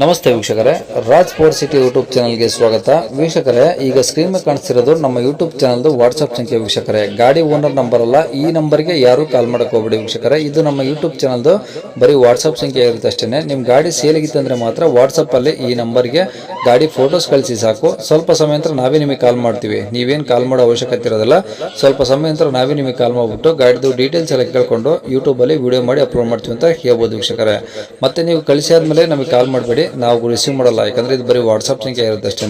ನಮಸ್ತೆ ವೀಕ್ಷಕರೇ, Raj sports city YouTube ಚಾನಲ್ಗೆ ಸ್ವಾಗತ. ವೀಕ್ಷಕರೇ, ಈಗ ಸ್ಕ್ರೀನ್ ಮೇಲೆ ಕಾಣಿಸ್ತಿರೋದು ನಮ್ಮ ಯೂಟ್ಯೂಬ್ ಚಾನಲ್ದು ವಾಟ್ಸ್ಆಪ್ ಸಂಖ್ಯೆ. ವೀಕ್ಷಕರೇ, ಗಾಡಿ ಓನರ್ ನಂಬರ್ ಅಲ್ಲ, ಈ ನಂಬರ್ಗೆ ಯಾರು ಕಾಲ್ ಮಾಡಕ್ಕೆ ಹೋಗ್ಬೇಡಿ ವೀಕ್ಷಕರೇ. ಇದು ನಮ್ಮ ಯೂಟ್ಯೂಬ್ ಚಾನಲ್ದು ಬರೀ ವಾಟ್ಸ್ಆಪ್ ಸಂಖ್ಯೆ ಇರುತ್ತೆ ಅಷ್ಟೇ. ನಿಮ್ಮ ಗಾಡಿ ಸೇಲಿಗಿತ್ತಂದ್ರೆ ಮಾತ್ರ ವಾಟ್ಸಪ್ಪಲ್ಲಿ ಈ ನಂಬರ್ಗೆ ಗಾಡಿ ಫೋಟೋಸ್ ಕಳಿಸಿ ಸಾಕು. ಸ್ವಲ್ಪ ಸಮಯ ನಂತರ ನಾವೇ ನಿಮಗೆ ಕಾಲ್ ಮಾಡ್ತೀವಿ. ನೀವೇನು ಕಾಲ್ ಮಾಡೋ ಅವಶ್ಯಕತೆ ಇರೋದಿಲ್ಲ. ಸ್ವಲ್ಪ ಸಮಯ ನಂತರ ನಾವೇ ನಿಮಗೆ ಕಾಲ್ ಮಾಡಿಬಿಟ್ಟು ಗಾಡಿದು ಡೀಟೇಲ್ಸ್ ಎಲ್ಲ ಕೇಳ್ಕೊಂಡು ಯೂಟ್ಯೂಬಲ್ಲಿ ವಿಡಿಯೋ ಮಾಡಿ ಅಪ್ಲೋಡ್ ಮಾಡ್ತೀವಿ ಅಂತ ಹೇಳ್ಬೋದು ವೀಕ್ಷಕರೇ. ಮತ್ತೆ ನೀವು ಕಳಿಸಿ ಆದಮೇಲೆ ನಮಗೆ ಕಾಲ್ ಮಾಡಬೇಡಿ, ನಾವು ರಿಸೀವ್ ಮಾಡಲ್ಲ. ಯಾಕಂದ್ರೆ ಇದು ಬರೀ ವಾಟ್ಸ್ಆಪ್ ಸಂಖ್ಯೆ ಇರುತ್ತೆ ಅಷ್ಟೇ.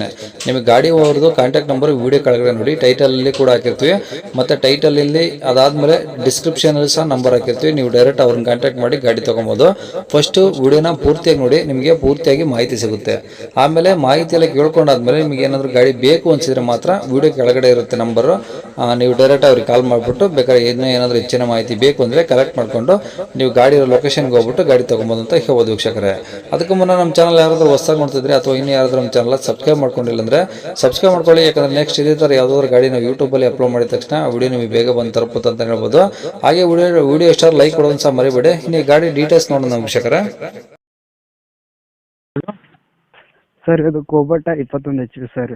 ನಿಮಗೆ ಗಾಡಿ ಅವ್ರದ್ದು ಕಾಂಟ್ಯಾಕ್ಟ್ ನಂಬರ್ ವಿಡಿಯೋ ಕೆಳಗಡೆ ನೋಡಿ, ಟೈಟಲ್ ಅಲ್ಲಿ ಕೂಡ ಹಾಕಿರ್ತೀವಿ. ಮತ್ತೆ ಟೈಟಲ್ ಇಲ್ಲಿ ಅದಾದ್ಮೇಲೆ ಡಿಸ್ಕ್ರಿಪ್ಷನ್ ಅಲ್ಲಿ ಸಹ ನಂಬರ್ ಹಾಕಿರ್ತೀವಿ. ನೀವು ಡೈರೆಕ್ಟ್ ಅವ್ರನ್ನ ಕಾಂಟ್ಯಾಕ್ಟ್ ಮಾಡಿ ಗಾಡಿ ತಗೊಬೋದು. ಫಸ್ಟ್ ವಿಡಿಯೋನ ಪೂರ್ತಿಯಾಗಿ ನೋಡಿ, ನಿಮಗೆ ಪೂರ್ತಿಯಾಗಿ ಮಾಹಿತಿ ಸಿಗುತ್ತೆ. ಆಮೇಲೆ ಮಾಹಿತಿ ಎಲ್ಲ ಕೇಳ್ಕೊಂಡಾದ್ಮೇಲೆ ನಿಮಗೆ ಏನಾದರೂ ಗಾಡಿ ಬೇಕು ಅನ್ಸಿದ್ರೆ ಮಾತ್ರ ವಿಡಿಯೋ ಕೆಳಗಡೆ ಇರುತ್ತೆ ನಂಬರ್, ನೀವು ಡೈರೆಕ್ಟ್ ಅವ್ರಿಗೆ ಕಾಲ್ ಮಾಡಿಬಿಟ್ಟು ಬೇಕಾದ್ರೆ ಏನಾದರೂ ಹೆಚ್ಚಿನ ಮಾಹಿತಿ ಬೇಕು ಅಂದ್ರೆ ಕಲೆಕ್ಟ್ ಮಾಡ್ಕೊಂಡು ನೀವು ಗಾಡಿ ಲೊಕೇಶನ್ಗೆ ಹೋಗ್ಬಿಟ್ಟು ಗಾಡಿ ತಗೊಬೋದು ಅಂತ ಹೇಳ್ಬೋದು ವೀಕ್ಷಕರೇ. ಅದಕ್ಕೂ ಮುನ್ನ ನಮ್ಮ ಚಾನಲ್ ಯಾರಾದರೂ ಹೊಸದಾಗಿ ನೋಡ್ತಿದ್ರೆ ಅಥವಾ ಇನ್ನು ಯಾರಾದರೂ ನಮ್ಮ ಚಾನಲ್ ಸಬ್ಸ್ಕ್ರೈಬ್ ಮಾಡ್ಕೊಂಡಿಲ್ಲ ಅಂದ್ರೆ ಸಬ್ಸ್ಕ್ರೈಬ್ ಮಾಡ್ಕೊಳ್ಳಿ. ಯಾಕಂದ್ರೆ ನೆಕ್ಸ್ಟ್ ಇದೇ ಥರ ಯಾವುದಾದ್ರು ಗಾಡಿ ನಾವು ಯೂಟ್ಯೂಬಲ್ಲಿ ಅಪ್ಲೋಡ್ ಮಾಡಿದ ತಕ್ಷಣ ವಿಡಿಯೋ ನಿಮಗೆ ಬೇಗ ಬಂದು ತಲುಪುತ್ತೆ ಅಂತ ಹೇಳ್ಬೋದು. ಹಾಗೆ ವಿಡಿಯೋ ಎಷ್ಟಾದ್ರು ಲೈಕ್ ಕೊಡೋದು ಸಹ ಮರಿಬೇಡಿ. ಇನ್ನು ಗಾಡಿ ಡೀಟೇಲ್ಸ್ ನೋಡೋಣ ವೀಕ್ಷಕರೇ. ಸರ್ ಇದು ಕೋಬಟ 21 HP ಸರ್.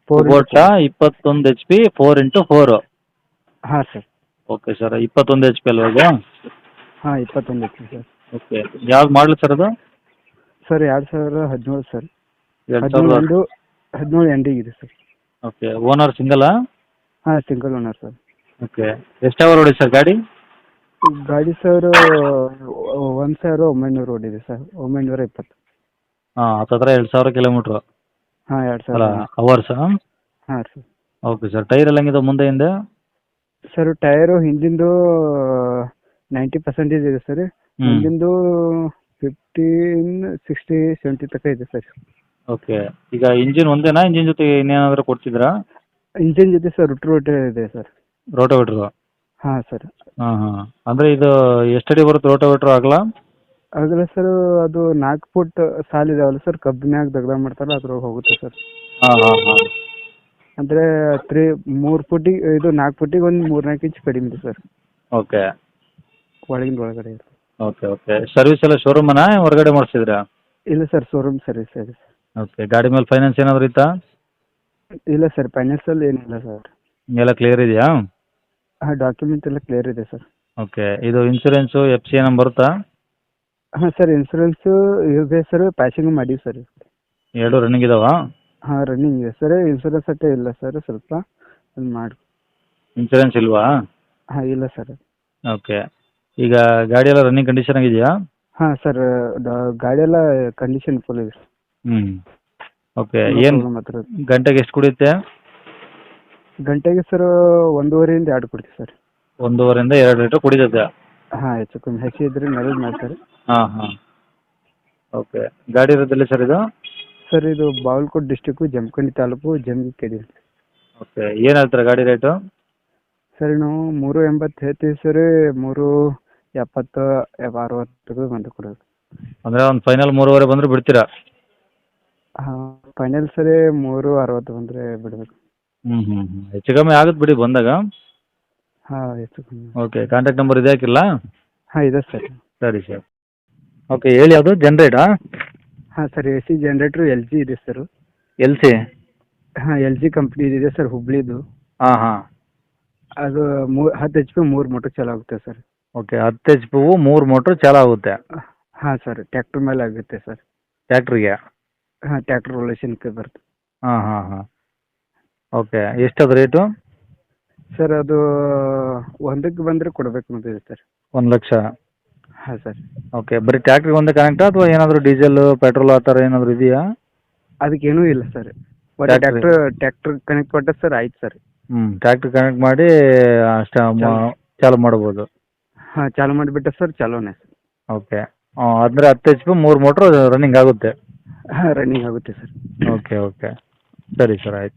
ಕುಬೋಟ 21 HP 4x4. ಹಾಂ ಸರ್. ಓಕೆ ಸರ್, 21 HP ಅಲ್ವಾ ಇದು? ಹಾಂ 21 HP ಸರ್. ಓಕೆ, ಯಾವ್ದು ಮಾಡಲಿ ಸರ್ ಅದು? Sir 2017 sir. 2000. 17 ಎಂಡಿಂಗ್ ಇದೆ ಸರ್. ಓಕೆ, ಓನರ್ ಸಿಂಗಲಾ? ಹಾಂ ಸಿಂಗಲ್ ಓನರ್ ಸರ್. ಓಕೆ, ಎಷ್ಟು ಅವರ್ ಓಡಿ ಸರ್ ಗಾಡಿ? ಗಾಡಿ ಸರ್ 1900 ಓಡಿದೆ ಸರ್. 1920. ಹಾಂ, ಹತ್ತತ್ರ 2000 ಕಿಲೋಮೀಟ್ರು. ಹಾಂ ಅಲ್ಲ 2000 ಅವರ್ಸ್? ಹಾಂ ಸರ್. ಓಕೆ ಸರ್, ಟೈರ್ ಎಲ್ಲ ಹೆಂಗಿದೆ ಮುಂದೆ ಹಿಂದೆ? ಸರ್ ಟೈರು ಹಿಂದಿಂದು 90% ಇದೆ ಸರ್. ಹಿಂದಿಂದು 15, 60, 70 ತನಕ ಇದೆ ಸರ್. ಓಕೆ, ಈಗ ಇಂಜಿನ್ ಒಂದೇನಾ? ಇಂಜಿನ್ ಜೊತೆ ಇನ್ನೇನಾದರೂ ಕೊಡ್ತಿದ್ರಾ? ಇಂಜಿನ್ ಜೊತೆ ಸರ್ ರೋಟರ್ ಇದೆ ಸರ್. ರೋಟೋವೇಟ್ರು? ಹಾಂ ಸರ್. ಹಾಂ ಹಾಂ, ಅಂದರೆ ಇದು ಎಷ್ಟಡಿ ಬರುತ್ತೆ ರೋಟೋವೇಟ್ರು ಆಗಲ್ಲ? ಆಗಲ್ಲ ಸರ್, ಅದು 4 ಫುಟ್ ಸಾಲ್ ಇದಾವಲ್ಲ ಸರ್, ಕಬ್ಬಿನಾಗ ದಗದ ಮಾಡ್ತಾರಲ್ಲ ಅದ್ರೊಳಗೆ ಹೋಗುತ್ತೆ ಸರ್. ಹಾಂ ಹಾಂ ಹಾಂ. ಅಂದರೆ 3 ಫುಟಿಗೆ ಇದು 4 ಫುಟಿಗೆ ಒಂದು 3-4 ಇಂಚ್ ಕಡಿಮೆ ಇದೆ ಸರ್. ಓಕೆ ಒಳಗಡೆ ಇದೆ. ಓಕೆ ಓಕೆ, ಸರ್ವಿಸ್ ಎಲ್ಲ ಶೋರೂಮನಾ ಹೊರಗಡೆ ಮಾಡಿಸಿದ್ರಾ? ಇಲ್ಲ ಸರ್, ಶೋರೂಮ್ ಸರ್ವಿಸ್ ಇದೆ ಸರ್. ಓಕೆ, ಗಾಡಿ ಮೇಲೆ ಫೈನಾನ್ಸ್ ಏನಾದರೂ ಇತ್ತಾ? ಇಲ್ಲ ಸರ್, ಫೈನಾನ್ಸಲ್ಲಿ ಏನಿಲ್ಲ ಸರ್. ಎಲ್ಲ ಕ್ಲಿಯರ್ ಇದೆಯಾ? ಹಾಂ, ಡಾಕ್ಯುಮೆಂಟ್ ಎಲ್ಲ ಕ್ಲಿಯರ್ ಇದೆ ಸರ್. ಓಕೆ, ಇದು ಇನ್ಸೂರೆನ್ಸು FC ಏನಾರು ಬರುತ್ತಾ? ಹಾಂ ಸರ್, ಇನ್ಸೂರೆನ್ಸು ಇದೆ ಸರ್, ಪ್ಯಾಸಿಂಗ್ ಮಾಡಿ ಸರ್. ಎರಡು ರನ್ನಿಂಗ್ ಇದಾವಾ? ಹಾಂ ರನ್ನಿಂಗ್ ಇದೆ ಸರ್. ಇನ್ಸೂರೆನ್ಸ್ ಅಷ್ಟೇ ಇಲ್ಲ ಸರ್, ಸ್ವಲ್ಪ ಅದು ಮಾಡಿ. ಇನ್ಸೂರೆನ್ಸ್ ಇಲ್ವಾ? ಹಾಂ ಇಲ್ಲ ಸರ್. ಓಕೆ, ಈಗ ಗಾಡಿ ಎಲ್ಲ ರನ್ನಿಂಗ್ ಕಂಡೀಷನ್ ಆಗಿದೆಯಾ? ಹಾಂ ಸರ್, ಗಾಡಿ ಎಲ್ಲ ಕಂಡೀಷನ್ ಫುಲ್ ಇದೆ. ಹ್ಞೂ. ಓಕೆ, ಏನು ಮಾತ್ರ ಗಂಟೆಗೆ ಎಷ್ಟು ಕುಡಿಯುತ್ತೆ? ಗಂಟೆಗೆ ಸರ್ 1.5 ಇಂದ 2 ಕೊಡ್ತೀವಿ ಸರ್. 1.5 2 ಲೀಟ್ರ್ ಕುಡಿತದೆ? ಹಾಂ, ಹೆಚ್ಚು ಕಮ್ಮಿ ಹೆಚ್ಚು ಇದ್ರೆ ಮ್ಯಾರೇಜ್ ಮಾಡ್ತಾರೆ. ಹಾಂ ಹಾಂ. ಓಕೆ, ಗಾಡಿ ಇರೋದಿಲ್ಲ ಸರ್ ಇದು? ಸರ್ ಇದು ಬಾಗಲಕೋಟೆ ಡಿಸ್ಟಿಕ್ಕು, ಜಮಖಂಡಿ ತಾಲೂಕು, ಜಮಗಿ ಕೆಡಿ. ಓಕೆ, ಏನು ಹೇಳ್ತಾರೆ ಗಾಡಿ ರೇಟು? ಸರ್ ನಾವು 3.80 ಹೇಳ್ತೀವಿ ಸರ್. 3.70, 60 ಬಂದು ಕೊಡೋದು. ಅಂದರೆ ಒಂದು ಫೈನಲ್ 3.5 ಬಂದರೆ ಬಿಡ್ತೀರಾ? ಹಾಂ ಫೈನಲ್ ಸರಿ 3.60 ಬಂದರೆ ಬಿಡಬೇಕು. ಹ್ಞೂ ಹ್ಞೂ ಹ್ಞೂ, ಹೆಚ್ಚು ಕಮ್ಮಿ ಆಗುತ್ತೆ ಬಿಡಿ ಬಂದಾಗ. ಹಾಂ ಹೆಚ್ಚು ಕಮ್ಮಿ. ಓಕೆ, ಕಾಂಟ್ಯಾಕ್ಟ್ ನಂಬರ್ ಇದೆ ಹಾಕಿಲ್ಲ? ಹಾಂ ಇದೆ ಸರ್. ಸರಿ ಸರ್. ಓಕೆ, ಹೇಳಿ ಅದು ಜನರೇಟಾ? ಹಾಂ ಸರ್, AC ಜನರೇಟ್ರು LG ಇದೆ ಸರ್. LC? ಹಾಂ LG ಕಂಪ್ನಿ ಇದೆ ಸರ್, ಹುಬ್ಳಿದು. ಹಾಂ ಹಾಂ. ಅದು 10 HP 3 ಮೋಟ್ರ್ ಚಾಲು ಆಗುತ್ತೆ ಸರ್. ಓಕೆ, 10 HP 3 ಮೋಟ್ರ್ ಚಾಲು ಆಗುತ್ತೆ? ಹಾಂ ಸರ್, ಟ್ಯಾಕ್ಟ್ರ್ ಮೇಲೆ ಆಗುತ್ತೆ ಸರ್. ಟ್ಯಾಕ್ಟ್ರಿಗೆ? ಹಾಂ, ಟ್ಯಾಕ್ಟ್ರ್ ರೋಲೇಷನ್ಗೆ ಬರುತ್ತೆ. ಹಾಂ ಹಾಂ ಹಾಂ. Okay, ಎಷ್ಟದು rate? ಸರ್ ಅದು ಒಂದಕ್ಕೆ ಬಂದರೆ ಕೊಡಬೇಕು ಅಂತಿದೆ ಸರ್. 1 ಲಕ್ಷ? ಹಾಂ ಸರ್. ಓಕೆ, ಬರೀ ಟ್ಯಾಕ್ಟ್ರಿಗೆ ಒಂದೇ ಕನೆಕ್ಟಾ ಅಥವಾ ಏನಾದರೂ ಡೀಸೆಲ್ ಪೆಟ್ರೋಲ್ ಆ ಥರ ಏನಾದರೂ ಇದೆಯಾ? ಅದಕ್ಕೇನೂ ಇಲ್ಲ ಸರ್. ಒಟ್ಟು ಟ್ಯಾಕ್ಟ್ರ್ ಕನೆಕ್ಟ್ ಕೊಟ್ಟೆ ಸರ್, ಆಯ್ತು ಸರ್. ಹ್ಞೂ, ಟ್ಯಾಕ್ಟ್ರ್ ಕನೆಕ್ಟ್ ಮಾಡಿ ಅಷ್ಟೇ ಚಾಲು ಮಾಡ್ಬೋದು? ಹಾಂ, ಚಾಲು ಮಾಡಿಬಿಟ್ಟೆ ಸರ್, ಚಾಲೂನೇ ಸರ್. ಓಕೆ, ಅಂದರೆ 10 HP 3 ಮೋಟ್ರ್ ರನ್ನಿಂಗ್ ಆಗುತ್ತೆ? ಹಾಂ ರನ್ನಿಂಗ್ ಆಗುತ್ತೆ ಸರ್. ಓಕೆ ಓಕೆ, ಸರಿ ಸರ್, ಆಯ್ತು.